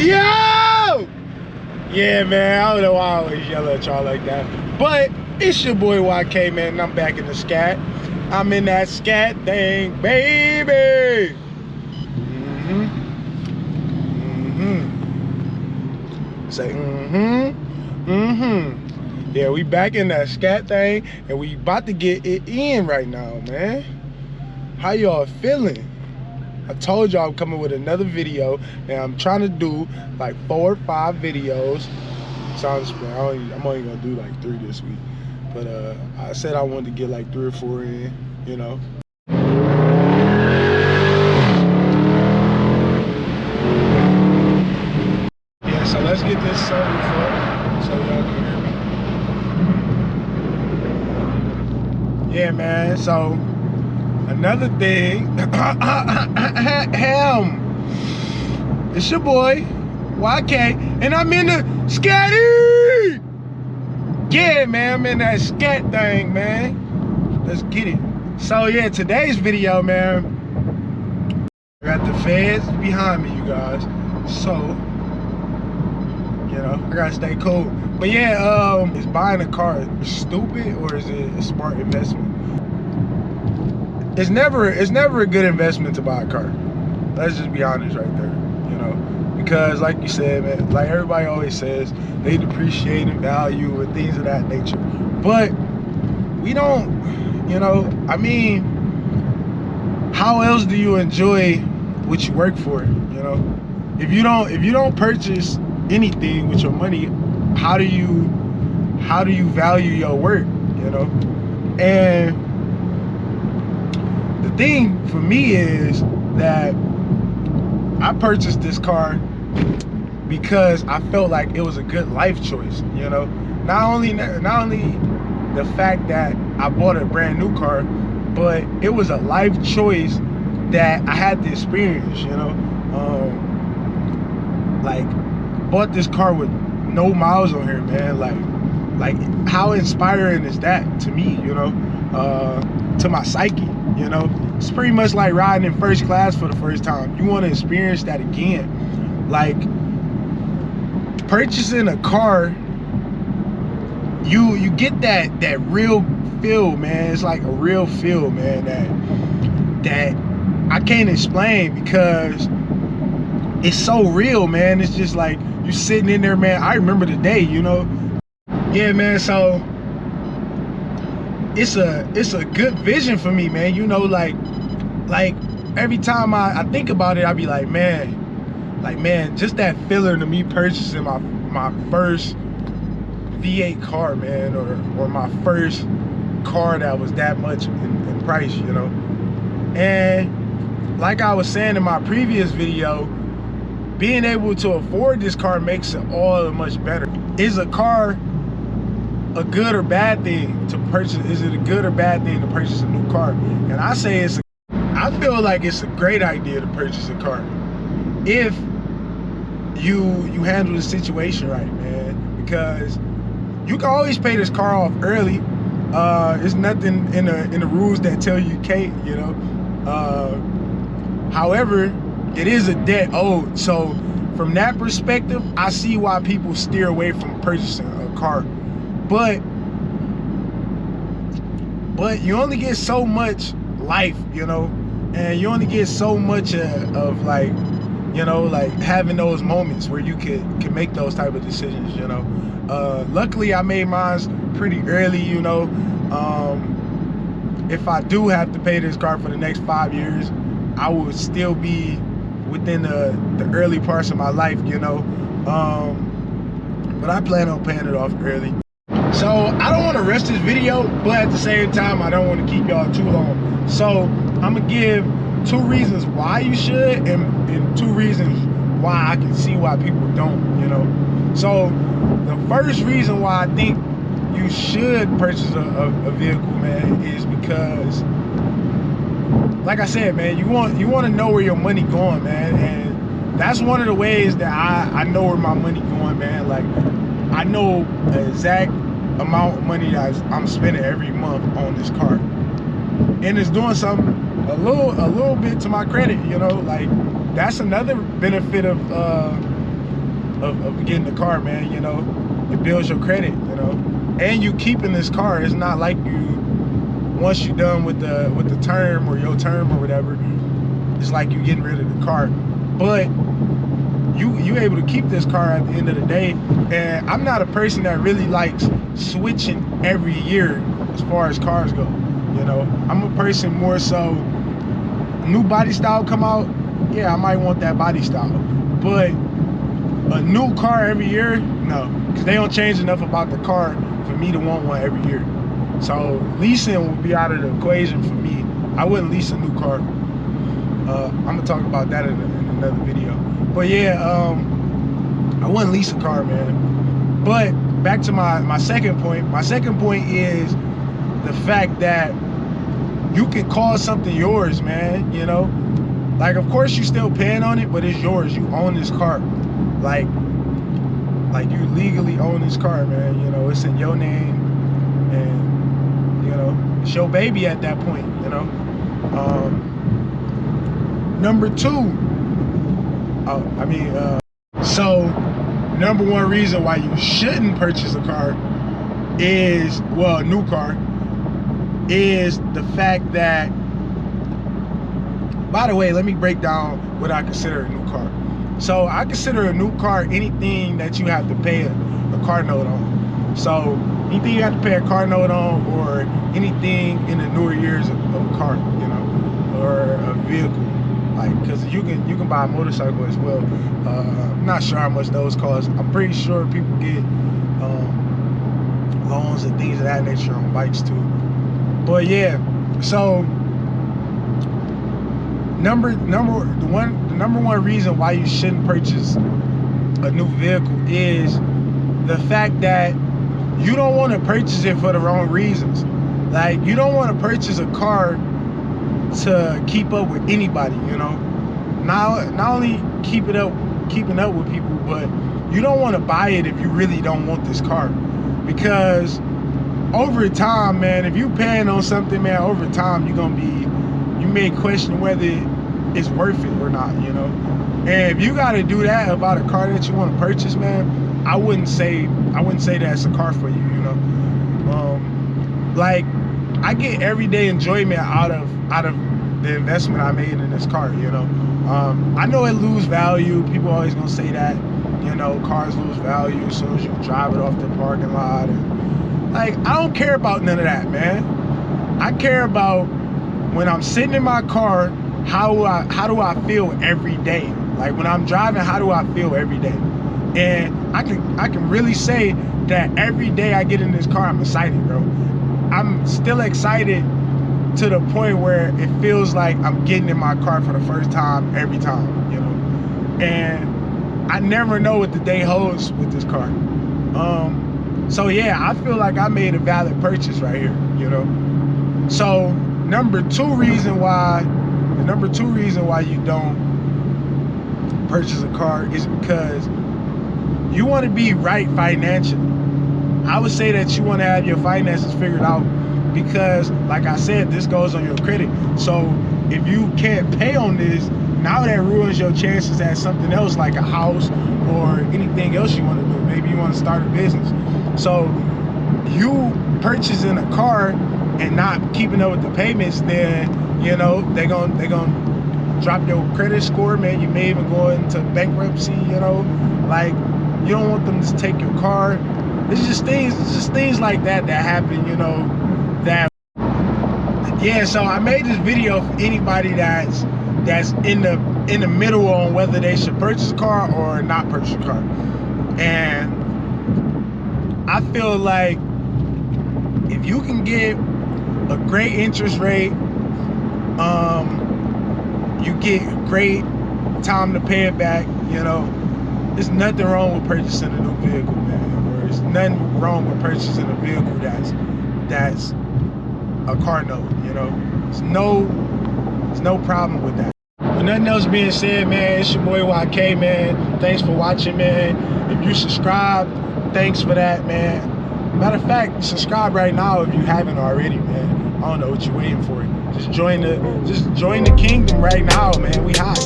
Yo! Yeah, man, I don't know why I always yell at y'all like that. But it's your boy YK, man, and I'm back in the scat. I'm in that scat thing, baby. Say, Yeah, we back in that scat thing, and we about to get it in right now, man. How y'all feeling? I told y'all I'm coming with another video, and I'm trying to do like 4 or 5 videos. So I'm only gonna do like 3 this week, but I said I wanted to get like 3 or 4 in, you know. Yeah, so let's get this subwoofer up so y'all can hear me. Yeah, man. So another thing, it's your boy YK, and I'm in the scatty. Yeah, man, I'm in that scat thing, man. Let's get it. So yeah, today's video, man, I got the feds behind me, you guys. So, you know, I gotta stay cool. But yeah, is buying a car stupid or is it a smart investment? It's never a good investment to buy a car. Let's just be honest right there, you know. Because like you said, man, like everybody always says, they depreciate in value and things of that nature. But we don't, you know, I mean, how else do you enjoy what you work for, you know? If you don't purchase anything with your money, how do you value your work, you know? And the thing for me is that I purchased this car because I felt like it was a good life choice, you know? Not only the fact that I bought a brand new car, but it was a life choice that I had to experience, you know? Like, bought this car with no miles on here, man. Like how inspiring is that to me, you know? To my psyche, you know? It's pretty much like riding in first class for the first time. You want to experience that again. Like, purchasing a car, you get that real feel, man. It's like a real feel, man, that I can't explain because it's so real, man. It's just like you sitting in there, man. I remember the day, you know. Yeah, man. So it's a good vision for me, man. You know, like every time I think about it, I be like, man, just that feeling of me purchasing my first V8 car, man, or my first car that was that much in price, you know. And like I was saying in my previous video, being able to afford this car makes it all much better. Is a car a good or bad thing to purchase? Is it a good or bad thing to purchase a new car? And I say I feel like it's a great idea to purchase a car if you handle the situation right, man. Because you can always pay this car off early. There's nothing in the rules that tell you can't, you know. However, it is a debt owed. So from that perspective, I see why people steer away from purchasing a car. But you only get so much life, you know, and you only get so much of like, you know, like having those moments where you can make those type of decisions, you know. Luckily, I made mine pretty early, you know. If I do have to pay this car for the next 5 years, I would still be within the early parts of my life, you know. But I plan on paying it off early. So I don't want to rush this video, but at the same time, I don't want to keep y'all too long. So I'm gonna give 2 reasons why you should, and 2 reasons why I can see why people don't, you know. So the first reason why I think you should purchase a vehicle, man, is because, like I said, man, you want to know where your money going, man. And that's one of the ways that I know where my money going, man. Like, I know the exact amount of money that I'm spending every month on this car, and it's doing something a little bit to my credit, you know. Like, that's another benefit of of getting the car, man. You know, it builds your credit, you know, and you keeping this car. It's not like you, once you're done with the term or your term or whatever, it's like you getting rid of the car. But you able to keep this car at the end of the day. And I'm not a person that really likes switching every year as far as cars go. You know, I'm a person more so, new body style come out, yeah, I might want that body style. But a new car every year, no, because they don't change enough about the car for me to want one every year. So leasing would be out of the equation for me. I wouldn't lease a new car. I'm gonna talk about that in another video. But yeah, I wouldn't lease a car, man. But back to my second point. My second point is the fact that you can call something yours, man. You know, like of course you still paying on it, but it's yours. You own this car, like you legally own this car, man. You know, it's in your name, and you know, it's your baby at that point. You know. Number two. So number one reason why you shouldn't purchase a car is, well, a new car, is the fact that, by the way, let me break down what I consider a new car. So I consider a new car anything that you have to pay a car note on. So anything you have to pay a car note on, or anything in the newer years of a car, you know, or a vehicle. Like, because you can buy a motorcycle as well. I'm not sure how much those cost. I'm pretty sure people get loans and things of that nature on bikes too. But yeah, so the number one reason why you shouldn't purchase a new vehicle is the fact that you don't want to purchase it for the wrong reasons. Like, you don't want to purchase a car to keep up with anybody, you know. Not only keeping up with people, but you don't want to buy it if you really don't want this car. Because over time, man, if you paying on something, man, over time you may question whether it's worth it or not, you know. And if you got to do that about a car that you want to purchase, man, I wouldn't say that's a car for you, you know. Like, I get everyday enjoyment out of the investment I made in this car, you know. I know it lose value. People always gonna say that, you know, cars lose value as soon as you drive it off the parking lot. And, like, I don't care about none of that, man. I care about when I'm sitting in my car, how do I feel every day? Like, when I'm driving, how do I feel every day? And I can really say that every day I get in this car, I'm excited, bro. I'm still excited to the point where it feels like I'm getting in my car for the first time every time, you know. And I never know what the day holds with this car. So yeah, I feel like I made a valid purchase right here, you know. So the number two reason why you don't purchase a car is because you want to be right financially. I would say that you want to have your finances figured out, because like I said, this goes on your credit. So if you can't pay on this, now that ruins your chances at something else, like a house or anything else you want to do. Maybe you want to start a business. So you purchasing a car and not keeping up with the payments, then, you know, they're gonna drop your credit score, man. You may even go into bankruptcy, you know. Like, you don't want them to take your car. It's just things like that happen, you know. Yeah, so I made this video for anybody that's in the middle on whether they should purchase a car or not purchase a car. And I feel like if you can get a great interest rate, you get great time to pay it back, you know, there's nothing wrong with purchasing a new vehicle, man. Or there's nothing wrong with purchasing a vehicle that's a car note, you know. There's no problem with that. With nothing else being said, man, it's your boy YK, man. Thanks for watching, man. If you subscribe, thanks for that, man. Matter of fact, subscribe right now if you haven't already, man. I don't know what you're waiting for. Just join the kingdom right now, man. We hot.